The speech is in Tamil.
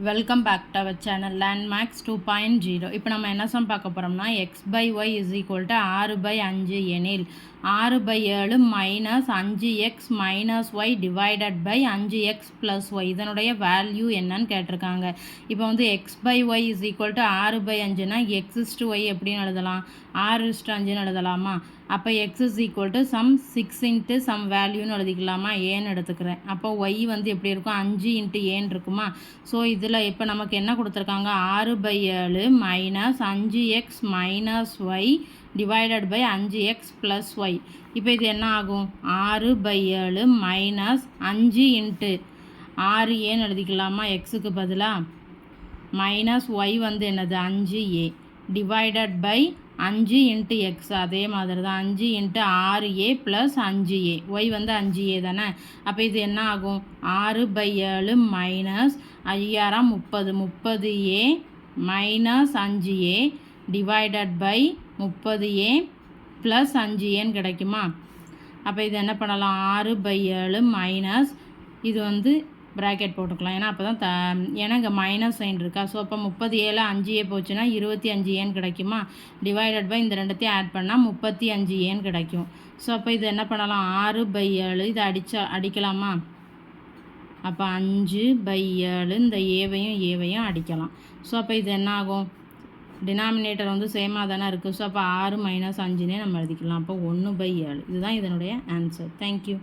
Welcome back to our channel landmarks 2.0. இப்போ நம்ம என்ன சம் பார்க்க போகிறோம்னா x/y = 6/5 எனில் 6/7 - 5x - y divided by 5x + y இதனுடைய வேல்யூ என்னன்னு கேட்டிருக்காங்க. இப்போ வந்து x/y = 6/5னா x/y எப்படின்னு எழுதலாம்? 6:5ன்னு எழுதலாமா? அப்போ x = சம் 6 × சம் வேல்யூன்னு எழுதிக்கலாமா? ஏன்னு எடுத்துக்கிறேன். அப்போ y வந்து எப்படி இருக்கும்? 5 × ஏன்னு இருக்குமா? ஸோ இதில் இப்போ நமக்கு என்ன கொடுத்துருக்காங்க? 6/7 - 5x - y divided by 5x + y. இப்போ இது என்ன ஆகும்? 6/7 - 5 × 6 ஏன்னு எழுதிக்கலாமா? எக்ஸுக்கு பதிலாக மைனஸ் y வந்து என்னது? 5a டிவைடட் பை 5 × x அதே மாதிரி தான் 5 × 6a + 5a y வந்து 5a தானே. அப்போ இது என்ன ஆகும்? 6/7 - 5 30 30a - 5a divided by 30a + 5aன்னு கிடைக்குமா? அப்போ இது என்ன பண்ணலாம்? 6/7 இது வந்து ப்ராக்கெட் போட்டுக்கலாம். ஏன்னா அப்போ தான் ஏன்னா இங்கே மைனஸ் சைன் இருக்கா. ஸோ அப்போ 30a 5a போச்சுன்னா 25aன்னு கிடைக்குமா? டிவைடட் பை இந்த ரெண்டுத்தையும் ஆட் பண்ணால் 35aன்னு கிடைக்கும். ஸோ அப்போ இது என்ன பண்ணலாம்? 6/7 இதை அடிக்கலாமா? அப்போ 5/7 இந்த ஏவையும் அடிக்கலாம். ஸோ அப்போ இது என்ன ஆகும்? டினாமினேட்டர் வந்து சேமாக தானே இருக்குது. ஸோ அப்போ 6 - 5னே நம்ம எழுதிக்கலாம். அப்போ 1/7 இதுதான் இதனுடைய ஆன்சர். தேங்க்யூ.